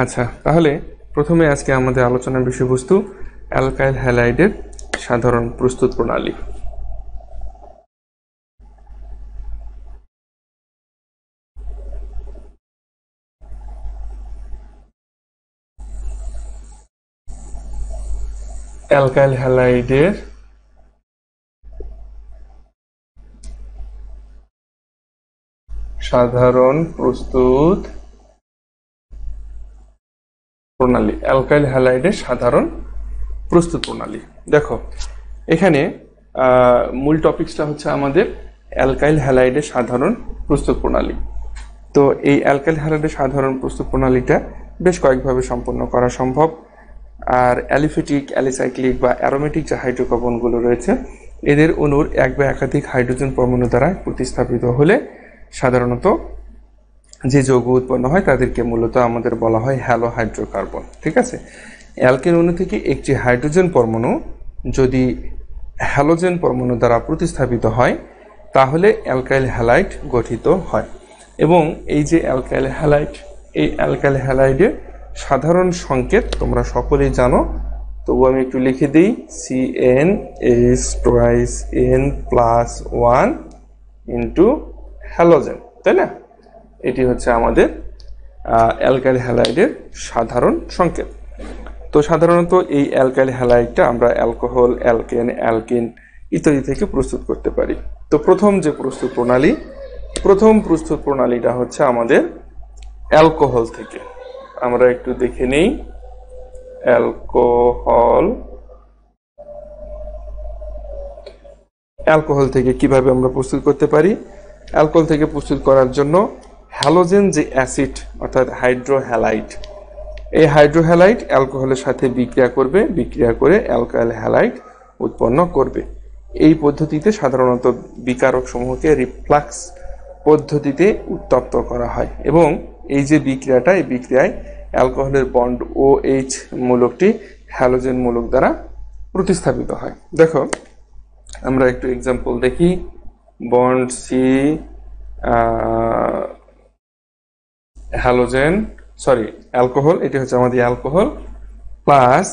আচ্ছা, তাহলে প্রথমে আজকে আমাদের আলোচনার বিষয়বস্তু অ্যালকাইল হ্যালাইডের সাধারণ প্রস্তুত প্রণালী। অ্যালকাইল হ্যালাইডের সাধারণ প্রস্তুত প্রণালী। অ্যালকাইল হ্যালাইডের সাধারণ প্রস্তুত প্রণালী। দেখো এখানে মূল টপিকসটা হচ্ছে আমাদের অ্যালকাইল হ্যালাইডের সাধারণ প্রস্তুত প্রণালী। তো এই অ্যালকাইল হ্যালাইডের সাধারণ প্রস্তুত প্রণালীটা বেশ কয়েকভাবে সম্পন্ন করা সম্ভব। আর অ্যালিফেটিক, অ্যালিসাইক্লিক বা অ্যারোমেটিক যে হাইড্রোকার্বনগুলো রয়েছে এদের অণুর এক বা একাধিক হাইড্রোজেন পরমাণু দ্বারা প্রতিস্থাপিত হলে সাধারণত যে যৌগ উৎপন্ন হয় তাদেরকে মূলত আমাদের বলা হয় হ্যালো হাইড্রোকার্বন। ঠিক আছে, অ্যালকেন অণু থেকে একটি হাইড্রোজেন পরমাণু যদি হ্যালোজেন পরমাণু দ্বারা প্রতিস্থাপিত হয় তাহলে অ্যালকাইল হ্যালাইড গঠিত হয়। এবং এই যে অ্যালকাইল হ্যালাইড, এই অ্যালকাইল হ্যালাইডের সাধারণ সংকেত তোমরা সকলেই জানো, তবু আমি একটু লিখে দিই, CnH2n+1 ইন্টু হ্যালোজেন, তাই না? এটি হচ্ছে আমাদের অ্যালকাইল হ্যালাইডের সাধারণ সংকেত। তো সাধারণত এই অ্যালকাইল হ্যালাইডটা আমরা অ্যালকোহল, অ্যালকেন, অ্যালকিন ইত্যাদি থেকে প্রস্তুত করতে পারি। তো প্রথম প্রস্তুত প্রণালীটা হচ্ছে আমাদের অ্যালকোহল থেকে। আমরা একটু দেখে নেই অ্যালকোহল থেকে কিভাবে আমরা প্রস্তুত করতে পারি। অ্যালকোহল থেকে প্রস্তুত করার জন্য হ্যালোজেন যে অ্যাসিড অর্থাৎ হাইড্রোহ্যালাইড, এই হাইড্রোহ্যালাইড অ্যালকোহলের সাথে বিক্রিয়া করবে, বিক্রিয়া করে অ্যালকাইল হ্যালাইড উৎপন্ন করবে। এই পদ্ধতিতে সাধারণত বিকারক সমূহকে রিফ্লাক্স পদ্ধতিতে উত্তপ্ত করা হয় এবং এই যে বিক্রিয়াটা, এই বিক্রিয়ায় অ্যালকোহলের বন্ড OH মূলকটি হ্যালোজেন মূলক দ্বারা প্রতিস্থাপিত হয়। দেখো আমরা একটু এক্সাম্পল দেখি। বন্ড সি অ্যালকোহল, এটি হচ্ছে আমাদের অ্যালকোহল, প্লাস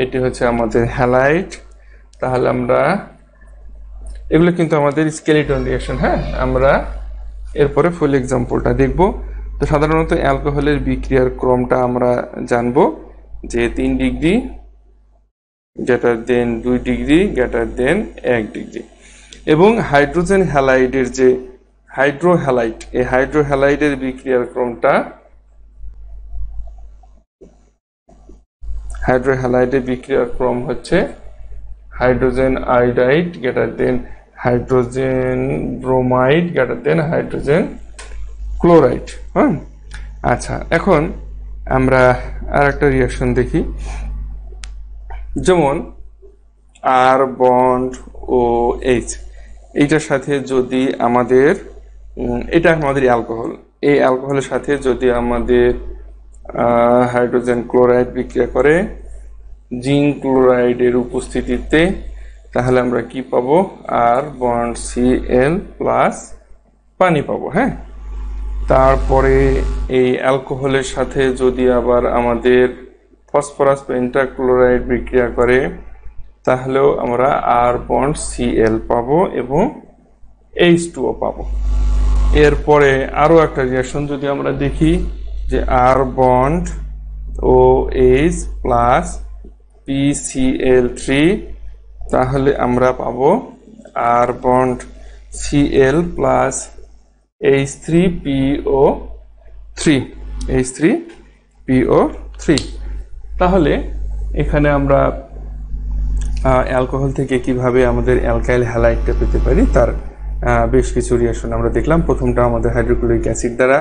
এটি হচ্ছে আমাদের হ্যালাইড। তাহলে আমরা এগুলো কিন্তু আমাদের স্কেলিটন রিঅ্যাকশন। হ্যাঁ, আমরা এরপরে ফুল এক্সাম্পলটা দেখব। তো সাধারণত অ্যালকোহলের বিক্রিয়ার ক্রমটা আমরা জানবো যে 3 degree, greater than 2 degree, greater than 1 degree. এবং হাইড্রোজেন হ্যালাইডের যে হাইড্রোহ্যালাইড, এই হাইড্রোহ্যালাইডের বিক্রিয়ার ক্রমটা, হাইড্রোহ্যালাইডের বিক্রিয়ার ক্রম হচ্ছে hydrogen iodide greater than hydrogen bromide greater than hydrogen chloride. হ্যাঁ, আচ্ছা, এখন আমরা আর একটা রিঅ্যাকশন দেখি। যেমন আর বন্ড OH, এইটার সাথে যদি আমাদের, এটা আমাদের অ্যালকোহল, এই অ্যালকোহলের সাথে যদি আমাদের হাইড্রোজেন ক্লোরাইড বিক্রিয়া করে জিঙ্ক ক্লোরাইডের উপস্থিতিতে, তাহলে আমরা কি পাবো? আর বন্ড Cl প্লাস পানি পাবো। হ্যাঁ, তারপরে এই অ্যালকোহলের সাথে যদি আবার আমাদের ফসফরাস পেন্টাক্লোরাইড বিক্রিয়া করে তাহলেও আমরা আর বন্ড Cl পাবো এবং H2O পাবো। এরপরে আরো একটা রিঅ্যাকশন যদি আমরা দেখি যে আর বন্ড OH প্লাস PCl3, তাহলে আমরা পাবো আর বন্ড Cl প্লাস H3PO3। তাহলে এখানে আমরা অ্যালকোহল থেকে কিভাবে আমাদের অ্যালকাইল হ্যালাইডটা পেতে পারি তার বেশ কিছু রিঅ্যাকশন আমরা দেখলাম। প্রথমটা আমাদের হাইড্রোক্লোরিক অ্যাসিড দ্বারা,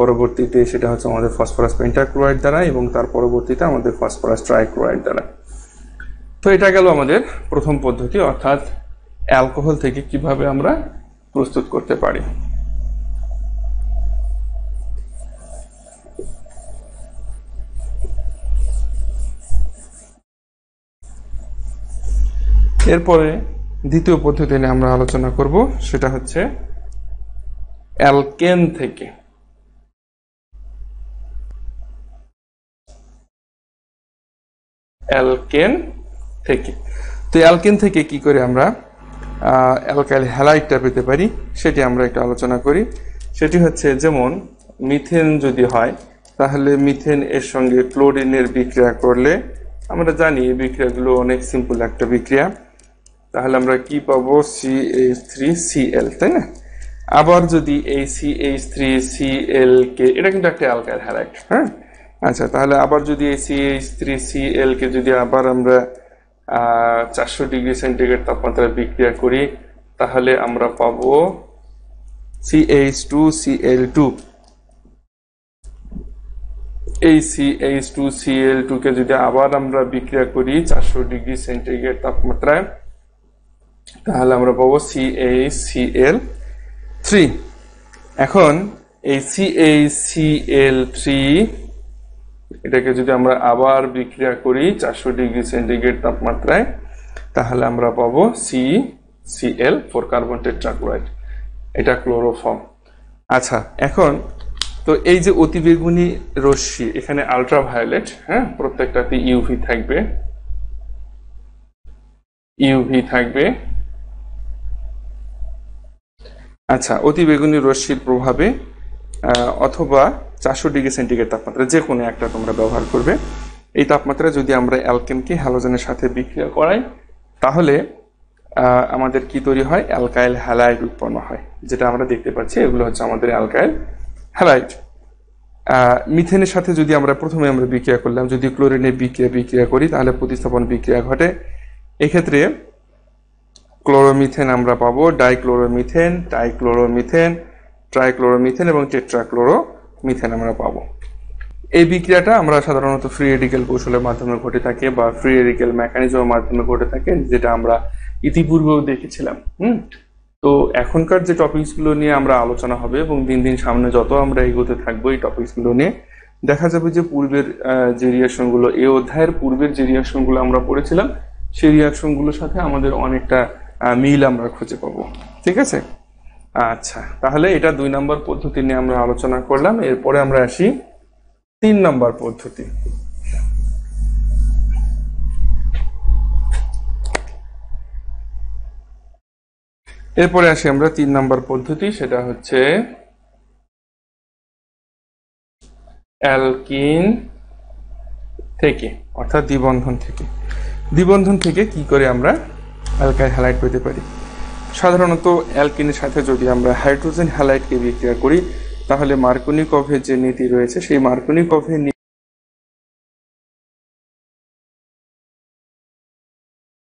পরবর্তীতে সেটা হচ্ছে আমাদের ফসফরাস পেন্টাক্লোরাইড দ্বারা এবং তার পরবর্তীতে আমাদের ফসফরাস ট্রাইক্লোরাইড দ্বারা। তো এটা গেল আমাদের প্রথম পদ্ধতি, অর্থাৎ অ্যালকোহল থেকে কিভাবে আমরা প্রস্তুত করতে পারি। এরপরে দ্বিতীয় পদ্ধতি নিয়ে আমরা আলোচনা করব, সেটা হচ্ছে অ্যালকেন থেকে। অ্যালকেন থেকে। তো অ্যালকেন থেকে কি করে আমরা অ্যালকাইল হ্যালাইডটা পেতে পারি সেটি আমরা একটু আলোচনা করি। সেটি হচ্ছে, যেমন মিথেন যদি হয় তাহলে মিথেন এর সঙ্গে ক্লোরিনের বিক্রিয়া করলে আমরা জানি এই বিক্রিয়াগুলো অনেক সিম্পল একটা বিক্রিয়া। তাহলে আমরা কি পাবো? CH3Cl, তাই না? আবার যদি এই CH3Cl কে, এটা কিন্তু একটা অ্যালকাইল হ্যালাইড, হ্যাঁ। আচ্ছা, তাহলে আবার যদি এই CH3Cl কে যদি আবার আমরা 400 ডিগ্রি সেন্টিগ্রেড তাপমাত্রায় বিক্রিয়া করি তাহলে আমরা পাবো CH2Cl2। এই CH2Cl2 কে যদি আবার আমরা বিক্রিয়া করি 400 ডিগ্রি সেন্টিগ্রেড তাপমাত্রায় তাহলে আমরা পাবো CH3Cl3। এখন এই CH3Cl3 এটাকে যদি আমরা আবার বিক্রিয়া করি 400 ডিগ্রি সেন্টিগ্রেড তাপমাত্রায় তাহলে আমরা পাবো CCl4 কার্বন টেট্রাক্লোরাইড, এটা ক্লোরোফর্ম। আচ্ছা, এখন তো এই যে অতিবেগুনি রশ্মি, এখানে আল্ট্রাভায়োলেট, হ্যাঁ, প্রত্যেকটাতে ইউভি থাকবে। আচ্ছা, অতিবেগুনি রশ্মির প্রভাবে অথবা 400 ডিগ্রি সেন্টিগ্রেড তাপমাত্রা যে কোনো একটা তোমরা ব্যবহার করবে। এই তাপমাত্রায় যদি আমরা অ্যালকেনকে হ্যালোজেনের সাথে বিক্রিয়া করাই তাহলে আমাদের কি তৈরি হয়? অ্যালকাইল হ্যালাইড উৎপন্ন হয়, যেটা আমরা দেখতে পাচ্ছি। এগুলো হচ্ছে আমাদের অ্যালকাইল হ্যালাইড। মিথেনের সাথে যদি আমরা প্রথমে বিক্রিয়া করলাম, যদি ক্লোরিনের বিক্রিয়া করি তাহলে প্রতিস্থাপন বিক্রিয়া ঘটে। এক্ষেত্রে ক্লোরোমিথেন আমরা পাবো, ডাইক্লোরোমিথেন, ট্রাইক্লোরোমিথেন এবং টেট্রাক্লোরোমিথেন আমরা পাবো। এই বিক্রিয়াটা আমরা সাধারণত ফ্রি রেডিক্যাল কৌশলের মাধ্যমে ঘটে থাকে বা ফ্রি রেডিক্যাল মেকানিজমের মাধ্যমে ঘটে থাকে, যেটা আমরা ইতিপূর্বেও দেখেছিলাম। তো এখনকার যে টপিকস গুলো নিয়ে আমরা আলোচনা হবে এবং দিন দিন সামনে যত আমরা এগোতে থাকবো এই টপিকস গুলো নিয়ে, দেখা যাবে যে পূর্বের যে রিয়াকশন গুলো, এই অধ্যায়ের পূর্বের যে রিয়াকশন গুলো আমরা পড়েছিলাম সেই রিয়াকশন গুলোর সাথে আমাদের অনেকটা মিল আমরা খুঁজে পাবো। ঠিক আছে? আচ্ছা, তাহলে এটা 2 নম্বর পদ্ধতি নিয়ে আমরা আলোচনা করলাম। এরপরে আমরা আসি 3 নম্বর পদ্ধতি। এরপরে আসি আমরা 3 নম্বর পদ্ধতি, সেটা হচ্ছে অ্যালকিন থেকে, অর্থাৎ দ্বিবন্ধন থেকে কি করে আমরা অ্যালকাইল হ্যালাইড পেতে পারি। সাধারণত অ্যালকিনের সাথে যদি আমরা হাইড্রোজেন হ্যালাইডকে বিক্রিয়া করি তাহলে মার্কোনিকভের যে নীতি রয়েছে সেই মার্কোনিকভের